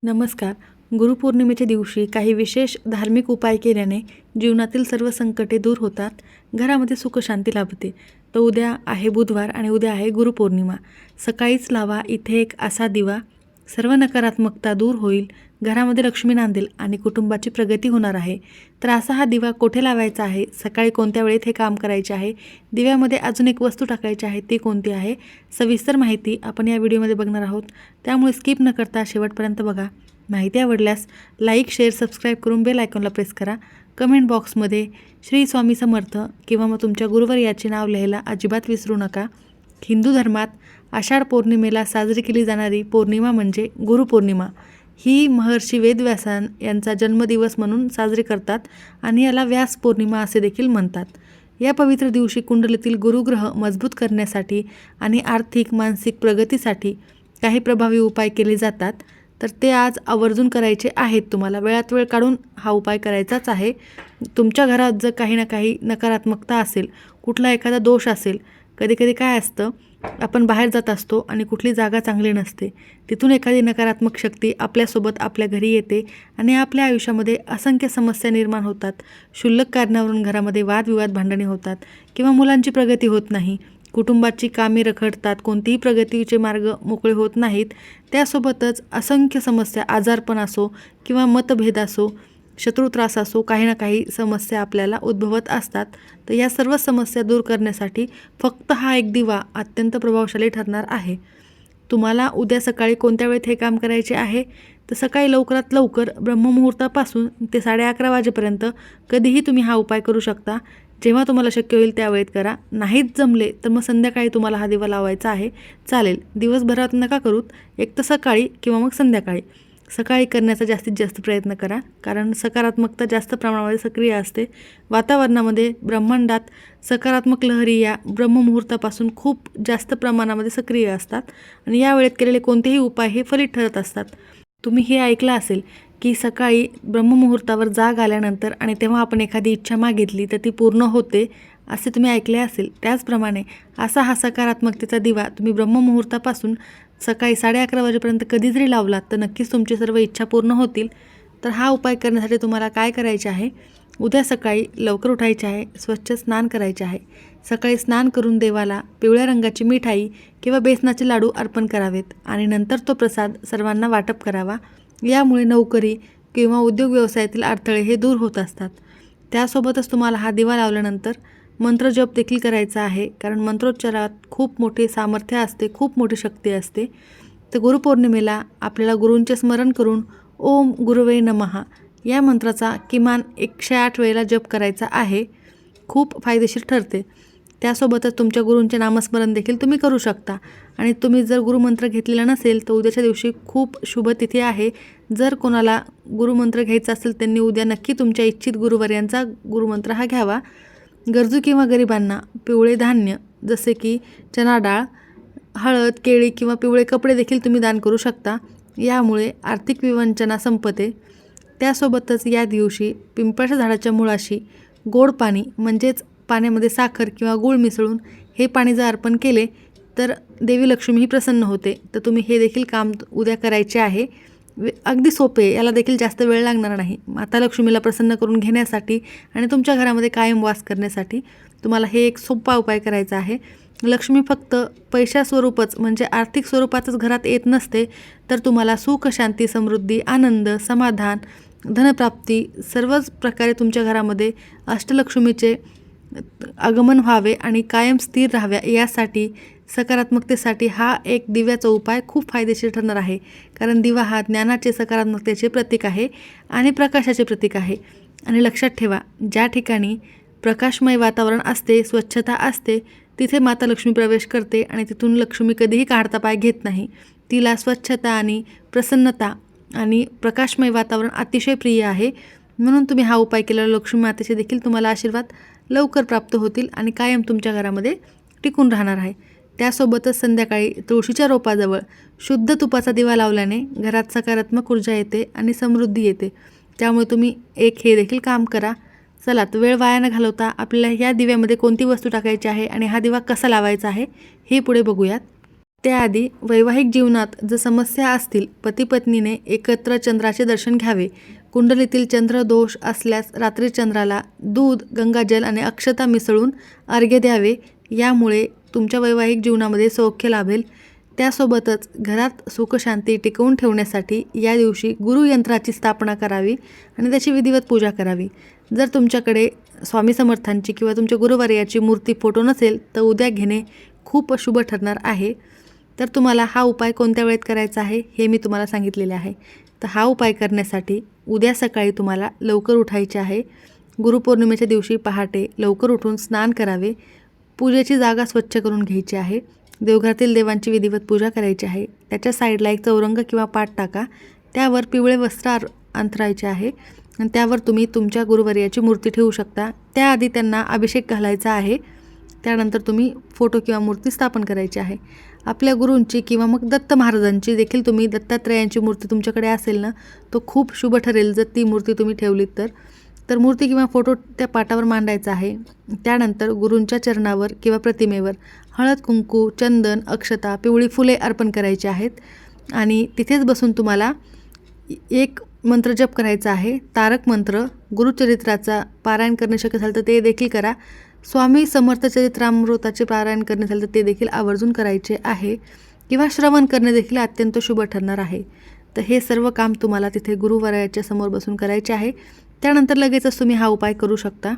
नमस्कार. गुरुपौर्णिमेच्या दिवशी काही विशेष धार्मिक उपाय केल्याने जीवनातील सर्व संकटे दूर होतात, घरामध्ये सुखशांती लाभते. तर उद्या आहे बुधवार आणि उद्या आहे गुरुपौर्णिमा. सकाळीच लावा इथे एक असा दिवा, सर्व नकारात्मकता दूर होईल, घरामध्ये लक्ष्मी नांदेल आणि कुटुंबाची प्रगती होणार आहे. तर असा हा दिवा कुठे लावायचा आहे, सकाळी कोणत्या वेळेत हे काम करायचे आहे, दिव्यामध्ये अजून एक वस्तू टाकायची आहे, ती कोणती आहे, सविस्तर माहिती आपण या व्हिडिओमध्ये बघणार आहोत. त्यामुळे स्किप न करता शेवटपर्यंत बघा. माहिती आवडल्यास लाईक, शेअर, सबस्क्राईब करून बेल आयकॉनला प्रेस करा. कमेंट बॉक्समध्ये श्री स्वामी समर्थ किंवा मग तुमच्या गुरुवर याचे नाव लिहायला अजिबात विसरू नका. हिंदू धर्मात आषाढ पौर्णिमेला साजरी केली जाणारी पौर्णिमा म्हणजे गुरुपौर्णिमा. ही महर्षी वेदव्यास यांचा जन्मदिवस म्हणून साजरी करतात आणि याला व्यास पौर्णिमा असे देखील म्हणतात. या पवित्र दिवशी कुंडलीतील गुरुग्रह मजबूत करण्यासाठी आणि आर्थिक मानसिक प्रगतीसाठी काही प्रभावी उपाय केले जातात. तर ते आज आवर्जून करायचे आहेत. तुम्हाला वेळात वेळ काढून हा उपाय करायचाच आहे. तुमच्या घरात जर काही ना काही नकारात्मकता असेल, कुठला एखादा दोष असेल, कधी काय असतं, आपण बाहेर जात असतो आणि कुठली जागा चांगली नसते, तिथून एखादी नकारात्मक शक्ती आपल्यासोबत आपल्या घरी येते आणि आपल्या आयुष्यामध्ये असंख्य समस्या निर्माण होतात. क्षुल्लक कारणावरून घरामध्ये वादविवाद, भांडणे होतात किंवा मुलांची प्रगती होत नाही, कुटुंबाची कामे रखडतात, कोणतीही प्रगतीचे मार्ग मोकळे होत नाहीत. त्यासोबतच असंख्य समस्या, आजारपण असो किंवा मतभेद असो, शत्रुत्रास असो, काही ना काही समस्या आपल्याला उद्भवत असतात. तर या सर्व समस्या दूर करण्यासाठी फक्त हा एक दिवा अत्यंत प्रभावशाली ठरणार आहे. तुम्हाला उद्या सकाळी कोणत्या वेळेत हे काम करायचे आहे, तर सकाळी लवकरात लवकर ब्रह्ममुहूर्तापासून ते 11:30 वाजेपर्यंत कधीही तुम्ही हा उपाय करू शकता. जेव्हा तुम्हाला शक्य होईल त्या वेळेत करा. नाहीच जमले तर मग संध्याकाळी तुम्हाला हा दिवा लावायचा आहे, चालेल. दिवसभरात नका करूत, एक तर सकाळी किंवा मग संध्याकाळी. सकाळी करण्याचा जास्तीत जास्त प्रयत्न करा, कारण सकारात्मकता जास्त प्रमाणामध्ये सक्रिय असते. वातावरणामध्ये, ब्रह्मांडात सकारात्मक लहरी या ब्रह्ममुहूर्तापासून खूप जास्त प्रमाणामध्ये सक्रिय असतात आणि या वेळेत केलेले कोणतेही उपाय हे फलित ठरत असतात. तुम्ही हे ऐकलं असेल की सकाळी ब्रह्ममुहूर्तावर जाग आल्यानंतर आणि तेव्हा आपण एखादी इच्छा मागितली तर ती पूर्ण होते, असे तुम्ही ऐकले असेल. त्याचप्रमाणे असा हा सकारात्मकतेचा दिवा तुम्ही ब्रह्ममुहूर्तापासून सकाळी 11:30 वाजेपर्यंत कधी जरी लावलात तर नक्कीच तुमची सर्व इच्छा पूर्ण होतील. तर हा उपाय करण्यासाठी तुम्हाला काय करायचे आहे, उद्या सकाळी लवकर उठायचे आहे, स्वच्छ स्नान करायचे आहे. सकाळी स्नान करून देवाला पिवळ्या रंगाची मिठाई किंवा बेसनाचे लाडू अर्पण करावेत आणि नंतर तो प्रसाद सर्वांना वाटप करावा. यामुळे नोकरी किंवा उद्योग व्यवसायातील अडथळे हे दूर होत असतात. त्यासोबतच तुम्हाला हा दिवा लावल्यानंतर मंत्रजप देखील करायचा आहे, कारण मंत्रोच्चारात खूप मोठे सामर्थ्य असते, खूप मोठी शक्ती असते. तर गुरुपौर्णिमेला आपल्याला गुरूंचे स्मरण करून ओम गुरुवे नमः या मंत्राचा किमान 108 वेळेला जप करायचा आहे. खूप फायदेशीर ठरते. त्यासोबतच तुमच्या गुरूंचे नामस्मरण देखील तुम्ही करू शकता. आणि तुम्ही जर गुरुमंत्र घेतलेला नसेल तर उद्याच्या दिवशी खूप शुभ तिथी आहे. जर कोणाला गुरुमंत्र घ्यायचा असेल त्यांनी उद्या नक्की तुमच्या इच्छित गुरुवर्यांचा गुरुमंत्र हा घ्यावा. गरजू किंवा गरिबांना पिवळे धान्य जसे की चणा डाळ, हळद, केळी किंवा पिवळे कपडे देखील तुम्ही दान करू शकता. यामुळे आर्थिक विवंचना संपते. त्यासोबतच या दिवशी पिंपळाच्या झाडाच्या मुळाशी गोड पाणी म्हणजेच पाण्यामध्ये साखर किंवा गूळ मिसळून हे पाणी जर अर्पण केले तर देवी लक्ष्मी ही प्रसन्न होते. तर तुम्ही हे देखील काम उद्या करायचे आहे. अगदी सोपे, याला देखील जास्त वेळ लागणार नाही. माता लक्ष्मीला प्रसन्न करून घेण्यासाठी आणि तुमच्या घरामध्ये कायम वास करण्यासाठी तुम्हाला हे एक सोपा उपाय करायचा आहे. लक्ष्मी फक्त पैशा स्वरूपच म्हणजे आर्थिक स्वरूपातच घरात येत नसते, तर तुम्हाला सुख, शांती, समृद्धी, आनंद, समाधान, धनप्राप्ती सर्वच प्रकारे तुमच्या घरामध्ये अष्टलक्ष्मीचे आगमन व्हावे आणि कायम स्थिर राहाव्या यासाठी, सकारात्मकतेसाठी हा एक दिव्याचा उपाय खूप फायदेशीर ठरणार आहे. कारण दिवा हा ज्ञानाचे, सकारात्मकतेचे प्रतीक आहे आणि प्रकाशाचे प्रतीक आहे. आणि लक्षात ठेवा, ज्या ठिकाणी प्रकाशमय वातावरण असते, स्वच्छता असते, तिथे माता लक्ष्मी प्रवेश करते आणि तिथून लक्ष्मी कधीही काढता पाय घेत नाही. तिला स्वच्छता आणि प्रसन्नता आणि प्रकाशमय वातावरण अतिशय प्रिय आहे. म्हणून तुम्ही हा उपाय केलेला लक्ष्मी मातेचे देखील तुम्हाला आशीर्वाद लवकर प्राप्त होतील आणि कायम तुमच्या घरामध्ये टिकून राहणार आहे. त्यासोबतच संध्याकाळी तुळशीच्या रोपाजवळ शुद्ध तुपाचा दिवा लावल्याने घरात सकारात्मक ऊर्जा येते आणि समृद्धी येते. त्यामुळे तुम्ही एक हे देखील काम करा. चला, तर वेळ वाया न घालवता आपल्याला ह्या दिव्यामध्ये कोणती वस्तू टाकायची आहे आणि हा दिवा कसा लावायचा आहे हे पुढे बघूयात. त्याआधी वैवाहिक जीवनात जर समस्या असतील, पती पत्नीने एकत्र चंद्राचे दर्शन घ्यावे. कुंडलीतील चंद्र दोष असल्यास रात्री चंद्राला दूध, गंगाजल आणि अक्षता मिसळून अर्घ्य द्यावे. यामुळे तुमच्या वैवाहिक जीवनामध्ये सौख्य लाभेल. त्यासोबतच घरात सुखशांती टिकवून ठेवण्यासाठी या दिवशी गुरुयंत्राची स्थापना करावी आणि त्याची विधिवत पूजा करावी. जर तुमच्याकडे स्वामी समर्थांची किंवा तुमच्या गुरुवर्याची मूर्ती, फोटो नसेल तर उद्या घेणे खूप शुभ ठरणार आहे. तर तुम्हाला हा उपाय कोणत्या वेळेत करायचा आहे हे मी तुम्हाला सांगितलेले आहे. तर हा उपाय करण्यासाठी उद्या सकाळी तुम्हाला लवकर उठायचे आहे. गुरुपौर्णिमेच्या दिवशी पहाटे लवकर उठून स्नान करावे. पूजेची जागा स्वच्छ करून घ्यायची आहे. देवघरातील देवांची विधिवत पूजा करायची आहे. त्याच्या साईडला एक चौरंग किंवा पाट टाका. त्यावर पिवळे वस्त्र अंथरायचे आहे आणि त्यावर तुम्ही तुमच्या गुरुवर्याची मूर्ती ठेवू शकता. त्याआधी त्यांना अभिषेक घालायचा आहे. त्यानंतर तुम्ही फोटो किंवा मूर्ती स्थापन करायची आहे. आपल्या गुरूंची किंवा मग दत्त महाराजांची देखील तुम्ही, दत्तात्रेयांची मूर्ती तुमच्याकडे असेल ना, तो खूप शुभ ठरेल जर ती मूर्ती तुम्ही ठेवलीत तर मूर्ती किंवा फोटो त्या पाटावर मांडायचा आहे. त्यानंतर गुरूंच्या चरणावर किंवा प्रतिमेवर हळद, कुंकू, चंदन, अक्षता, पिवळी फुले अर्पण करायची आहेत आणि तिथेच बसून तुम्हाला एक मंत्र जप करायचा आहे. तारक मंत्र, गुरुचरित्राचा पारायण करणे शक्य झालं तर ते देखील करा. स्वामी समर्थ चरित्रामृताचे पारायण करणे झाले तर ते देखील आवर्जून करायचे आहे किंवा श्रवण करणे देखील अत्यंत शुभ ठरणार आहे. तर हे सर्व काम तुम्हाला तिथे गुरुवर्याच्या समोर बसून करायचे आहे. त्यानंतर लगेचच तुम्ही हा उपाय करू शकता.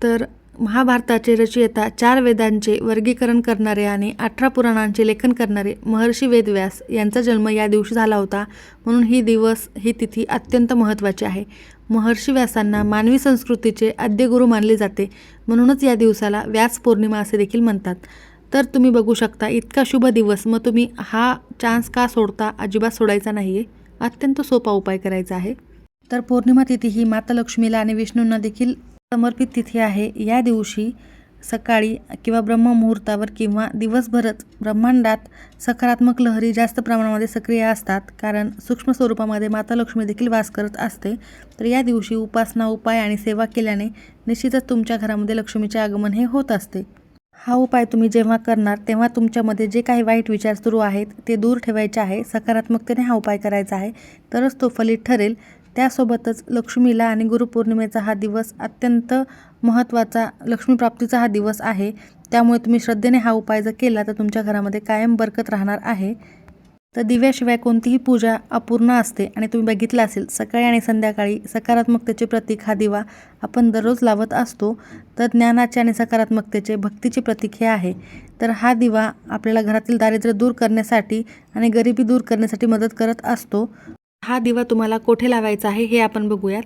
तर महाभारताचे रचयिता, 4 वेदांचे वर्गीकरण करणारे आणि 18 पुराणांचे लेखन करणारे महर्षी वेदव्यास यांचा जन्म या दिवशी झाला होता. म्हणून ही तिथी अत्यंत महत्त्वाची आहे. महर्षी व्यासांना मानवी संस्कृतीचे आद्यगुरू मानले जाते. म्हणूनच या दिवसाला व्यास पौर्णिमा असे देखील म्हणतात. तर तुम्ही बघू शकता इतका शुभ दिवस, मग तुम्ही हा चान्स का सोडता? अजिबात सोडायचा नाही आहे. अत्यंत सोपा उपाय करायचा आहे. तर पौर्णिमा तिथी ही माता लक्ष्मीला आणि विष्णूंना देखील समर्पित तिथी आहे. या दिवशी सकाळी किंवा ब्रह्ममुहूर्तावर किंवा दिवसभरच ब्रह्मांडात सकारात्मक लहरी जास्त प्रमाणामध्ये सक्रिय असतात, कारण सूक्ष्म स्वरूपामध्ये माता लक्ष्मी देखील वास करत असते. तर या दिवशी उपासना, उपाय आणि सेवा केल्याने निश्चितच तुमच्या घरामध्ये लक्ष्मीचे आगमन हे होत असते. हा उपाय तुम्ही जेव्हा करणार तेव्हा तुमच्यामध्ये जे काही वाईट विचार सुरू आहेत ते दूर ठेवायचे आहे. सकारात्मकतेने हा उपाय करायचा आहे, तरच तो फलित ठरेल. त्यासोबतच लक्ष्मीला आणि गुरुपौर्णिमेचा हा दिवस अत्यंत महत्त्वाचा, लक्ष्मीप्राप्तीचा हा दिवस आहे. त्यामुळे तुम्ही श्रद्धेने हा उपाय जर केला तर तुमच्या घरामध्ये कायम बरकत राहणार आहे. तर दिव्याशिवाय कोणतीही पूजा अपूर्ण असते आणि तुम्ही बघितलं असेल सकाळी आणि संध्याकाळी सकारात्मकतेचे प्रतीक हा दिवा आपण दररोज लावत असतो. तर ज्ञानाचे आणि सकारात्मकतेचे, भक्तीचे प्रतीक हे आहे. तर हा दिवा आपल्याला घरातील दारिद्र्य दूर करण्यासाठी आणि गरिबी दूर करण्यासाठी मदत करत असतो. हा दिवा तुम्हाला कोठे लावायचा आहे हे आपण बघूयात.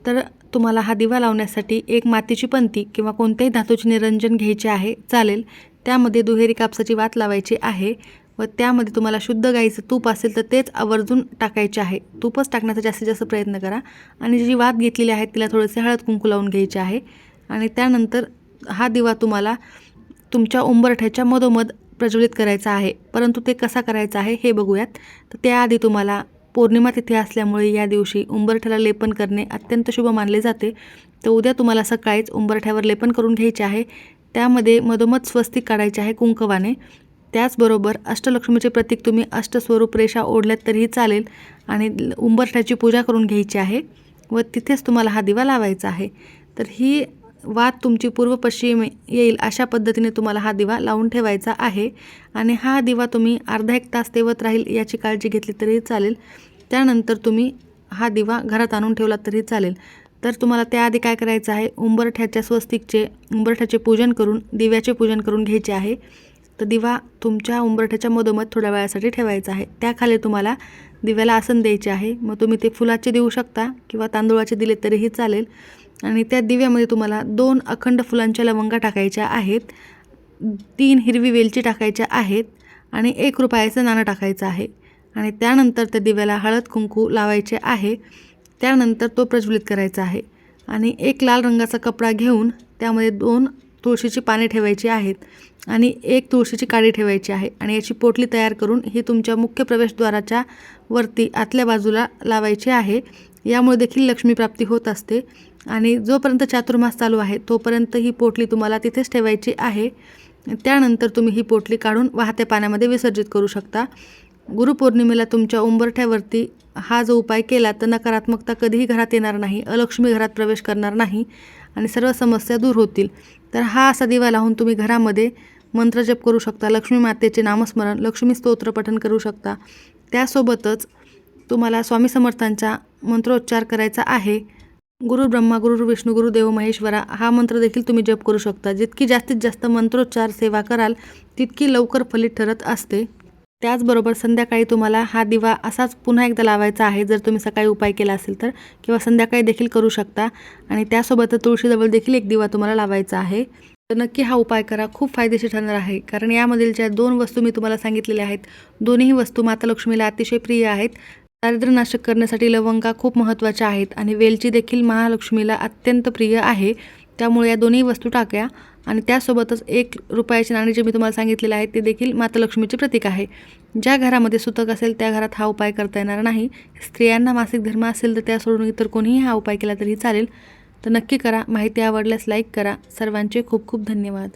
तर तुम्हाला हा दिवा लावण्यासाठी एक मातीची पंती किंवा कोणत्याही धातूचे निरंजन घ्यायचे आहे, चालेल. त्यामध्ये दुहेरी कापसाची वात लावायची आहे व त्यामध्ये तुम्हाला शुद्ध गाईचं तूप असेल तर तेच आवर्जून टाकायचे आहे. तूपच टाकण्याचा जास्तीत जास्त प्रयत्न करा आणि जी वात घेतलेली आहे तिला थोडेसे हळद कुंकू लावून घ्यायचे आहे आणि त्यानंतर हा दिवा तुम्हाला तुमच्या उंबरठ्याच्या मधोमध प्रज्वलित करायचा आहे. परंतु ते कसा करायचा आहे हे बघूयात. तर त्याआधी तुम्हाला पौर्णिमा तिथी असल्यामुळे या दिवशी उंबरठ्याला लेपन करणे अत्यंत शुभ मानले जाते. तर उद्या तुम्हाला सकाळीच उंबरठ्यावर लेपन करून घ्यायचे आहे. त्यामध्ये मधोमध स्वस्तिक काढायचे आहे कुंकवाने. त्याचबरोबर अष्टलक्ष्मीचे प्रतीक तुम्ही अष्टस्वरूप रेषा ओढल्यात तरीही चालेल आणि उंबरठ्याची पूजा करून घ्यायची आहे व तिथेच तुम्हाला हा दिवा लावायचा आहे. तर ही वात तुमची पूर्व पश्चिम येईल अशा पद्धतीने तुम्हाला हा दिवा लावून ठेवायचा आहे आणि हा दिवा तुम्ही अर्धा एक तास तेवत राहील याची काळजी घेतली तरीही चालेल. त्यानंतर तुम्ही हा दिवा घरात आणून ठेवला तरी चालेल. तर तुम्हाला त्याआधी काय करायचं आहे, उंबरठ्याचे पूजन करून दिव्याचे पूजन करून घ्यायचे आहे. तर दिवा तुमच्या उंबरठ्याच्या मधोमध थोड्या वेळासाठी ठेवायचा आहे. त्याखाली तुम्हाला दिव्याला आसन द्यायचे आहे. मग तुम्ही ते फुलाचे देऊ शकता किंवा तांदूळाचे दिले तरीही चालेल. आणि त्या दिव्यामध्ये तुम्हाला 2 अखंड फुलांच्या लवंगा टाकायच्या आहेत, 3 हिरवी वेलची टाकायच्या आहेत आणि 1 रुपयाचं नाणं टाकायचं आहे आणि त्यानंतर त्या दिव्याला हळद कुंकू लावायचे आहे. त्यानंतर तो प्रज्वलित करायचा आहे आणि एक लाल रंगाचा कपडा घेऊन त्यामध्ये 2 तुळशीची पाने ठेवायची आहेत आणि 1 तुळशीची काडी ठेवायची आहे आणि याची पोटली तयार करून ही तुमच्या मुख्य प्रवेशद्वाराच्या वरती आतल्या बाजूला लावायची आहे. यामुळे देखील लक्ष्मीप्राप्ती होत असते आणि जोपर्यंत चातुर्मास चालू आहे तोपर्यंत ही पोटली तुम्हाला तिथेच ठेवायची आहे. त्यानंतर तुम्ही ही पोटली काढून वाहत्या पाण्यामध्ये विसर्जित करू शकता. गुरुपौर्णिमेला तुमच्या उंबरठ्यावरती हा जो उपाय केला तर नकारात्मकता कधीही घरात येणार नाही, अलक्ष्मी घरात प्रवेश करणार नाही आणि सर्व समस्या दूर होतील. तर हा असा दिवा लावून तुम्ही घरामध्ये मंत्रजप करू शकता, लक्ष्मी मातेचे नामस्मरण, लक्ष्मी स्तोत्र पठण करू शकता. त्यासोबतच तुम्हाला स्वामी समर्थांचा मंत्रोच्चार करायचा आहे. गुरु ब्रह्मा गुरु विष्णू गुरुदेव महेश्वरा हा मंत्र देखील तुम्ही जप करू शकता. जितकी जास्तीत जास्त मंत्रोच्चार सेवा कराल तितकी लवकर फलित ठरत असते. त्याचबरोबर संध्याकाळी तुम्हाला हा दिवा असाच पुन्हा एकदा लावायचा आहे. जर तुम्ही सकाळी उपाय केला असेल तर, किंवा संध्याकाळी देखील करू शकता. आणि त्यासोबत तुळशीजवळ देखील एक दिवा तुम्हाला लावायचा आहे. तर नक्की हा उपाय करा, खूप फायदेशीर ठरणार आहे. कारण यामधील ज्या 2 वस्तू मी तुम्हाला सांगितलेल्या आहेत, दोन्हीही वस्तू माता लक्ष्मीला अतिशय प्रिय आहेत. दारिद्र्यनाशक करण्यासाठी लवंगा खूप महत्त्वाच्या आहेत आणि वेलची देखील महालक्ष्मीला अत्यंत प्रिय आहे. त्यामुळे या दोन्ही वस्तू टाका आणि त्यासोबतच 1 रुपयाचे नाणे जे मी तुम्हाला सांगितलेले आहे ते देखील माता लक्ष्मीचे प्रतीक आहे. ज्या घरामध्ये सुतक असेल त्या घरात हा उपाय करता येणार नाही. स्त्रियांना मासिक धर्म असेल तर त्या सोडून इतर कोणीही हा उपाय केला तरी चालेल. तर नक्की करा. माहिती आवडल्यास लाईक करा. सर्वांचे खूप खूप धन्यवाद.